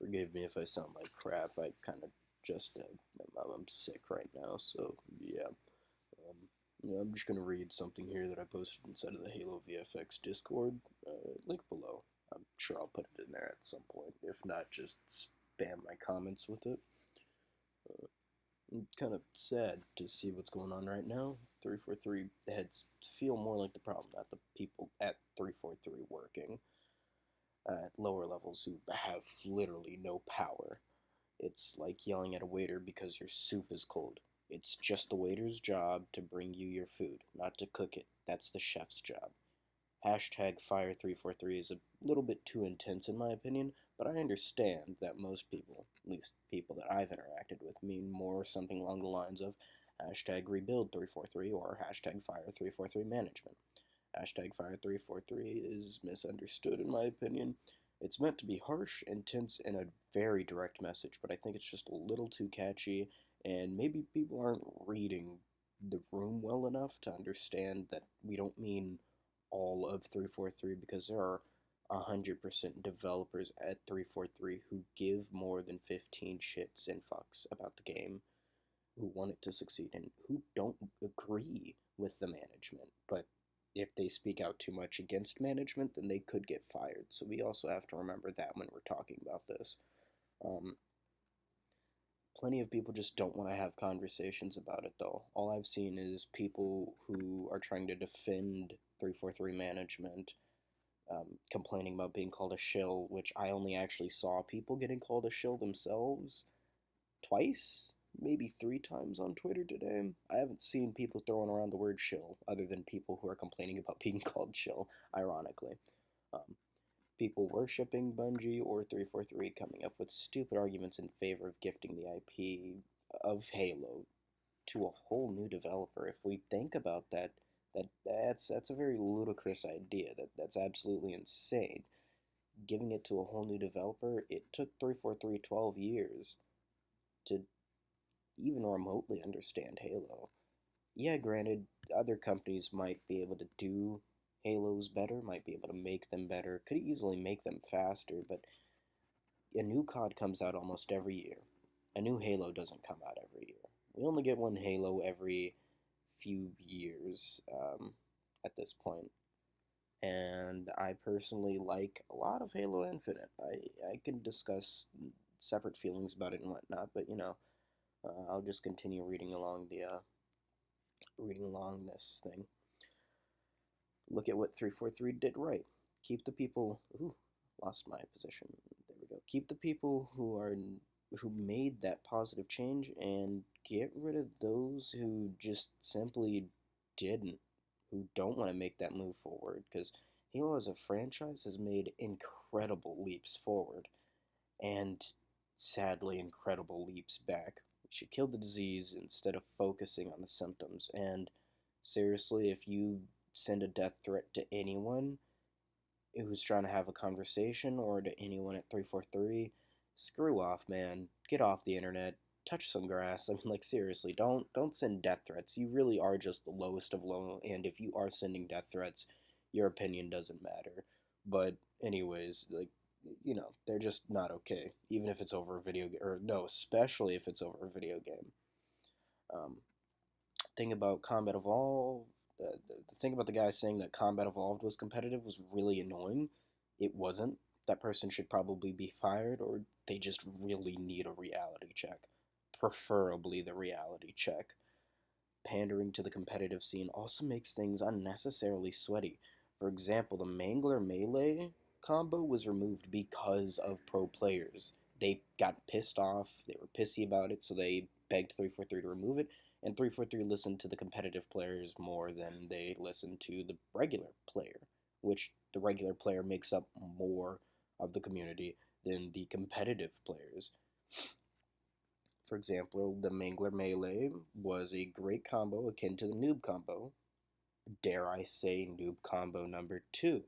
Forgive me if I sound like crap. I kind of just I'm sick right now, so yeah. Um, I'm just gonna read something here that I posted inside of the Halo VFX Discord. Link below. I'm sure I'll put it in there at some point. If not, just spam my comments with it. I'm kind of sad to see what's going on right now. 343 heads feel more like the problem, not the people at 343 working at lower levels who have literally no power. It's like yelling at a waiter because your soup is cold. It's just the waiter's job to bring you your food, not to cook it. That's the chef's job. Hashtag Fire343 is a little bit too intense in my opinion, but I understand that most people, at least people that I've interacted with, mean more something along the lines of hashtag Rebuild343 or hashtag Fire343 management. Hashtag Fire343 is misunderstood in my opinion. It's meant to be harsh, intense, and a very direct message, but I think it's just a little too catchy, and maybe people aren't reading the room well enough to understand that we don't mean all of 343 because there are 100% developers at 343 who give more than 15 shits and fucks about the game, who want it to succeed, and who don't agree with the management. But if they speak out too much against management, then they could get fired. So we also have to remember that when we're talking about this. Um, Plenty of people just don't want to have conversations about it, though. All I've seen is people who are trying to defend 343 management, complaining about being called a shill, which I only actually saw people getting called a shill themselves twice, maybe three times on Twitter today. I haven't seen people throwing around the word shill other than people who are complaining about being called shill, ironically. Um, People worshipping Bungie or 343 coming up with stupid arguments in favor of gifting the IP of Halo to a whole new developer. If we think about that, that's a very ludicrous idea. That's absolutely insane. Giving it to a whole new developer, it took 343 12 years to even remotely understand Halo. Yeah, granted, other companies might be able to do Halos better, might be able to make them better, could easily make them faster, but a new COD comes out almost every year. A new Halo doesn't come out every year. We only get one Halo every few years at this point. And I personally like a lot of Halo Infinite. I can discuss separate feelings about it and whatnot, but I'll just continue reading along this thing. Look at what 343 did right. Keep the people. Ooh, lost my position. There we go. Keep the people who made that positive change and get rid of those who just simply didn't, who don't want to make that move forward. Because Halo as a franchise has made incredible leaps forward and sadly incredible leaps back. We should kill the disease instead of focusing on the symptoms. And seriously, if you send a death threat to anyone who's trying to have a conversation or to anyone at 343, screw off, man. Get off the internet. Touch some grass. I mean, like, seriously, don't send death threats. You really are just the lowest of low, and if you are sending death threats, your opinion doesn't matter. But anyways, like, they're just not okay, even if it's over a video game, or no, especially if it's over a video game. Um, thing about Combat Evolved, the thing about the guy saying that Combat Evolved was competitive was really annoying. It wasn't. That person should probably be fired, or they just really need a reality check. Preferably the reality check. Pandering to the competitive scene also makes things unnecessarily sweaty. For example, the Mangler Melee combo was removed because of pro players. They got pissed off, they were pissy about it, so they begged 343 to remove it, and 343 listened to the competitive players more than they listened to the regular player, which the regular player makes up more of the community than the competitive players. For example, the Mangler Melee was a great combo akin to the Noob combo. Dare I say, Noob combo number 2.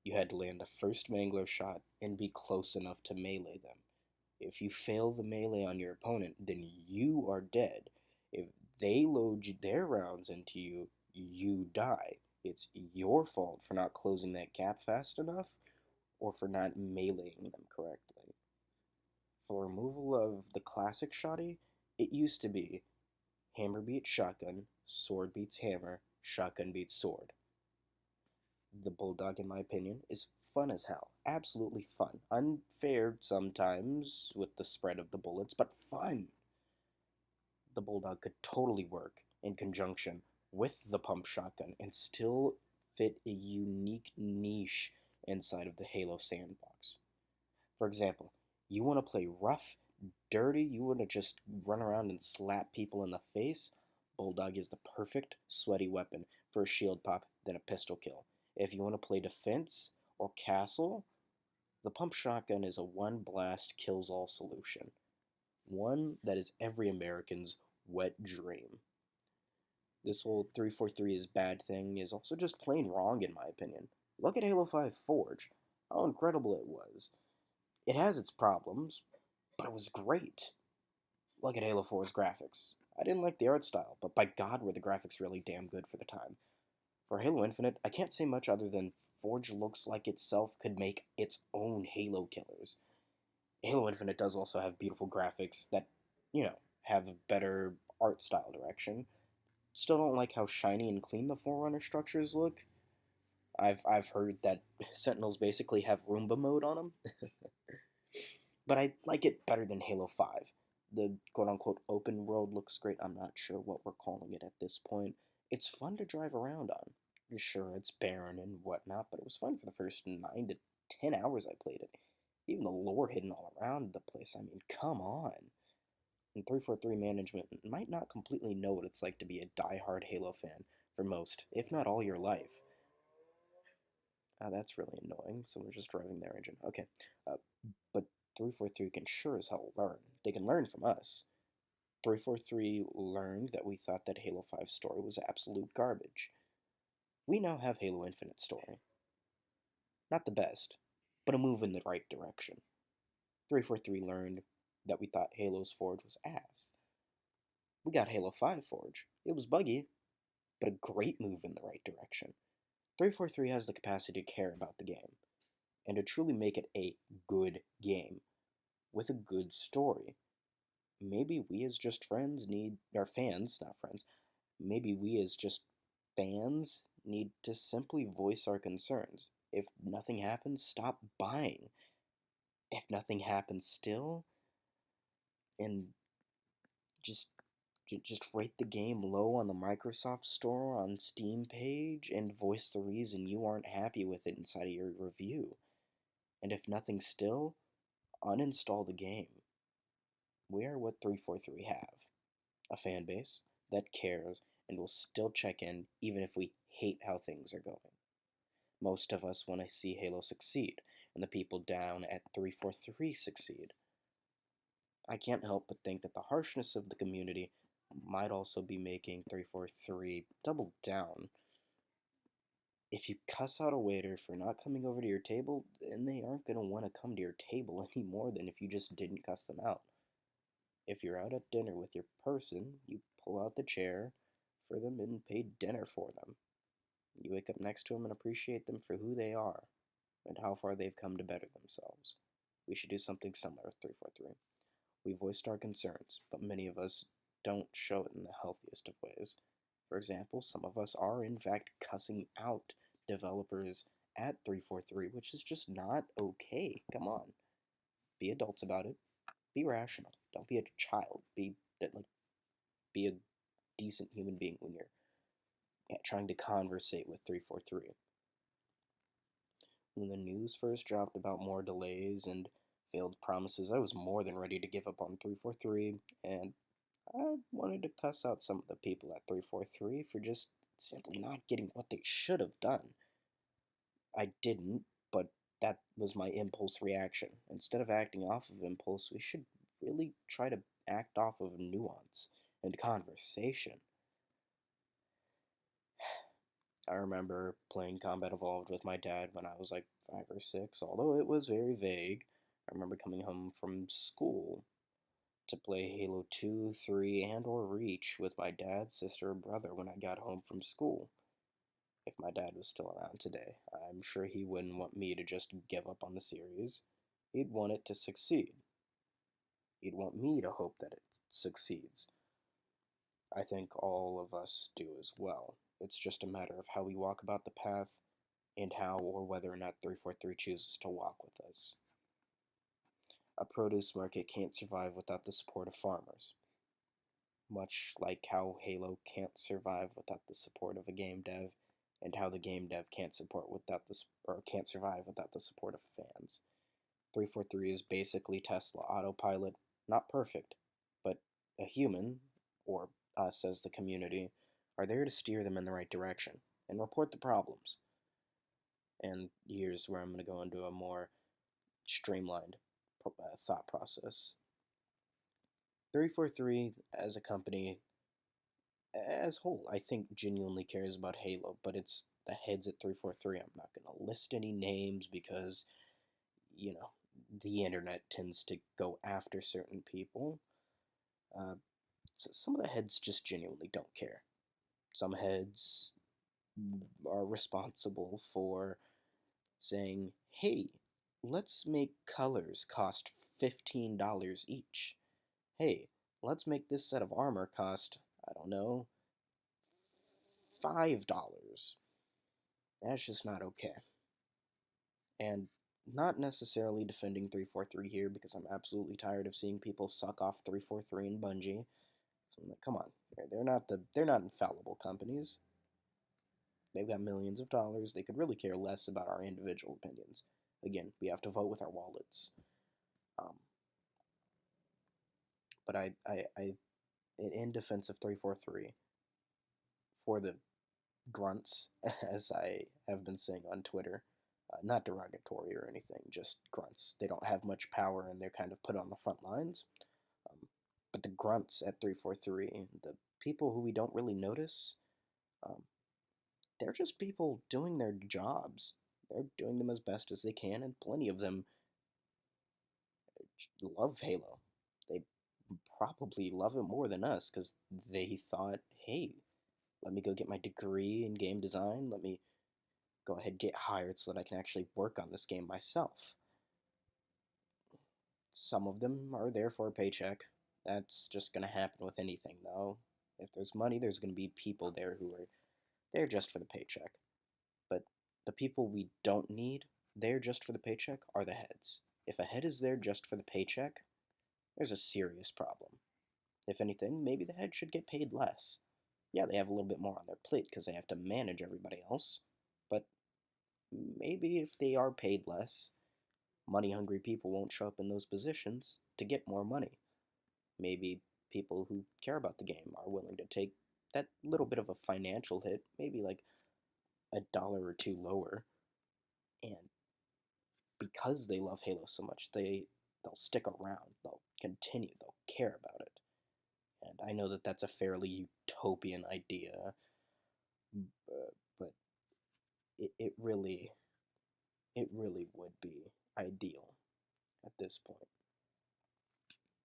You had to land the first Mangler shot and be close enough to melee them. If you fail the melee on your opponent, then you are dead. If they load their rounds into you, you die. It's your fault for not closing that gap fast enough or for not meleeing them correctly. For removal of the classic shoddy, it used to be hammer beats shotgun, sword beats hammer, shotgun beats sword. The Bulldog, in my opinion, is fun as hell. Absolutely fun. Unfair sometimes with the spread of the bullets, but fun. The Bulldog could totally work in conjunction with the pump shotgun and still fit a unique niche inside of the Halo sandbox. For example, you want to play rough, dirty, you want to just run around and slap people in the face, Bulldog is the perfect sweaty weapon for a shield pop than a pistol kill. If you want to play defense or castle, the pump shotgun is a one blast kills all solution. One that is every American's wet dream. This whole 343 is bad thing is also just plain wrong in my opinion. Look at Halo 5 Forge, how incredible it was. It has its problems, but it was great. Look at Halo 4's graphics. I didn't like the art style, but by God were the graphics really damn good for the time. For Halo Infinite, I can't say much other than Forge looks like itself could make its own Halo killers. Halo Infinite does also have beautiful graphics that, have a better art style direction. Still don't like how shiny and clean the Forerunner structures look. I've heard that Sentinels basically have Roomba mode on them. But I like it better than Halo 5. The quote-unquote open world looks great. I'm not sure what we're calling it at this point. It's fun to drive around on. Sure, it's barren and whatnot, but it was fun for the first 9 to 10 hours I played it. Even the lore hidden all around the place, I mean, come on. And 343 management might not completely know what it's like to be a die-hard Halo fan for most, if not all your life. That's really annoying. Someone's just driving their engine. Okay. But 343 can sure as hell learn. They can learn from us. 343 learned that we thought that Halo 5 story was absolute garbage. We now have Halo Infinite story. Not the best, but a move in the right direction. 343 learned that we thought Halo's Forge was ass. We got Halo 5 Forge. It was buggy, but a great move in the right direction. 343 has the capacity to care about the game, and to truly make it a good game, with a good story. Maybe we as just friends need, or fans, not friends, maybe we as just fans need to simply voice our concerns. If nothing happens, stop buying. If nothing happens still, and just rate the game low on the Microsoft Store on Steam page and voice the reason you aren't happy with it inside of your review. And if nothing still, uninstall the game. We are what 343 have. A fan base that cares and will still check in even if we hate how things are going. Most of us want to see Halo succeed, and the people down at 343 succeed. I can't help but think that the harshness of the community might also be making 343 double down. If you cuss out a waiter for not coming over to your table, then they aren't going to want to come to your table any more than if you just didn't cuss them out. If you're out at dinner with your person, you pull out the chair for them and pay dinner for them. You wake up next to them and appreciate them for who they are and how far they've come to better themselves. We should do something similar with 343. We voiced our concerns, but many of us don't show it in the healthiest of ways. For example, some of us are in fact cussing out developers at 343, which is just not okay. Come on. Be adults about it. Be rational. Don't be a child. Be a decent human being when you're trying to conversate with 343. When the news first dropped about more delays and failed promises, I was more than ready to give up on 343, and I wanted to cuss out some of the people at 343 for just simply not getting what they should have done. I didn't, but that was my impulse reaction. Instead of acting off of impulse, we should really try to act off of nuance and conversation. I remember playing Combat Evolved with my dad when I was like 5 or 6, although it was very vague. I remember coming home from school to play Halo 2, 3, and or Reach with my dad, sister, or brother when I got home from school. If my dad was still around today, I'm sure he wouldn't want me to just give up on the series. He'd want it to succeed. you'd want me to hope that it succeeds. I think all of us do as well. It's just a matter of how we walk about the path and how or whether or not 343 chooses to walk with us. A produce market can't survive without the support of farmers, much like how Halo can't survive without the support of a game dev, and how the game dev can't survive without the support of fans. 343 is basically Tesla autopilot, not perfect, but a human, or us as the community, are there to steer them in the right direction and report the problems. And here's where I'm going to go into a more streamlined thought process. 343 as a company as a whole, I think genuinely cares about Halo, but it's the heads at 343. I'm not going to list any names because, you know, the internet tends to go after certain people. So some of the heads just genuinely don't care. Some heads are responsible for saying, hey, let's make colors cost $15 each. Hey, let's make this set of armor cost, I don't know, $5. That's just not okay. And not necessarily defending 343 here because I'm absolutely tired of seeing people suck off 343 and Bungie. So I'm like, come on, they're not infallible companies. They've got millions of dollars. They could really care less about our individual opinions. Again, we have to vote with our wallets. Um, but in defense of 343, for the grunts, as I have been saying on Twitter, not derogatory or anything, just grunts. They don't have much power and they're kind of put on the front lines. Um, but the grunts at 343, the people who we don't really notice, um, they're just people doing their jobs. They're doing them as best as they can, and plenty of them love Halo. They probably love it more than us because they thought, hey, let me go get my degree in game design. Let me go ahead and get hired so that I can actually work on this game myself. Some of them are there for a paycheck. That's just going to happen with anything, though. If there's money, there's going to be people there who are there just for the paycheck. But the people we don't need there just for the paycheck are the heads. If a head is there just for the paycheck, there's a serious problem. If anything, maybe the head should get paid less. Yeah, they have a little bit more on their plate because they have to manage everybody else, but maybe if they are paid less, money-hungry people won't show up in those positions to get more money. Maybe people who care about the game are willing to take that little bit of a financial hit, maybe like $1 or $2 lower, and because they love Halo so much, they'll stick around, they'll continue, they'll care about it. And I know that that's a fairly utopian idea, but it really would be ideal at this point.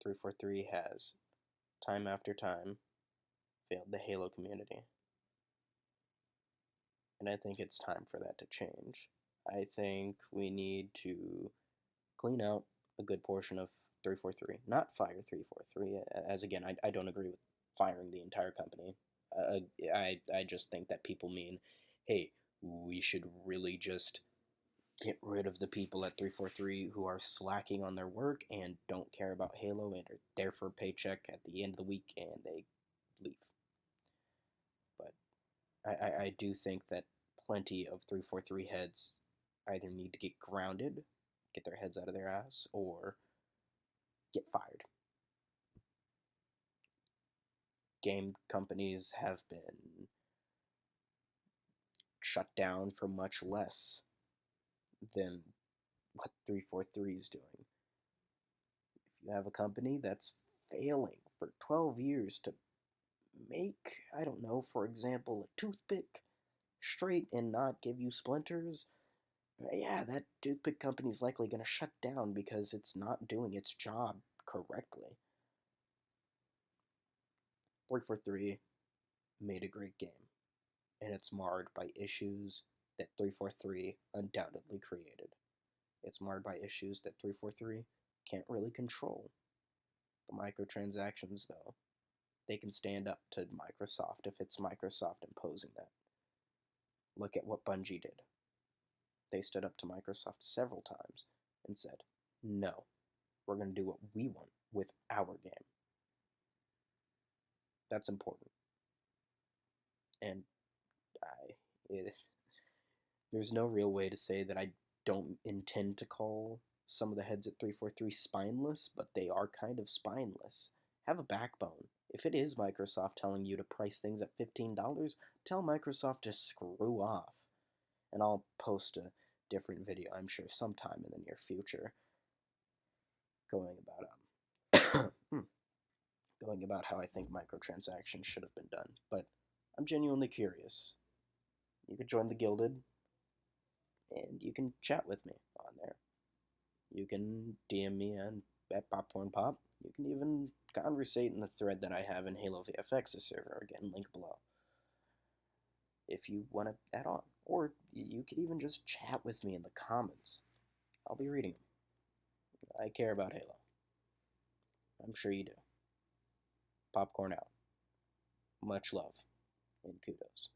343 has, time after time, failed the Halo community. And I think it's time for that to change. I think we need to clean out a good portion of 343. Not fire 343, as again, I don't agree with firing the entire company. I just think that people mean, hey, we should really just get rid of the people at 343 who are slacking on their work and don't care about Halo and are there for a paycheck at the end of the week and they leave. But I do think that plenty of 343 heads either need to get grounded, get their heads out of their ass, or get fired. Game companies have been shut down for much less than what 343 is doing. If you have a company that's failing for 12 years to make, I don't know, for example, a toothpick straight and not give you splinters, yeah, that toothpick company's likely going to shut down because it's not doing its job correctly. 343 made a great game, and it's marred by issues that 343 undoubtedly created. It's marred by issues that 343 can't really control. The microtransactions, though, they can stand up to Microsoft if it's Microsoft imposing that. Look at what Bungie did. They stood up to Microsoft several times and said, no, we're going to do what we want with our game. That's important. And there's no real way to say that I don't intend to call some of the heads at 343 spineless, but they are kind of spineless. Have a backbone. If it is Microsoft telling you to price things at $15, tell Microsoft to screw off. And I'll post a different video, I'm sure, sometime in the near future, going about how I think microtransactions should have been done. But I'm genuinely curious. You could join the Gilded, and you can chat with me on there. You can DM me at Popcorn Pop. You can even conversate in the thread that I have in Halo VFX's server. Again, link below. If you want to add on. Or you could even just chat with me in the comments. I'll be reading them. I care about Halo. I'm sure you do. Popcorn out. Much love and kudos.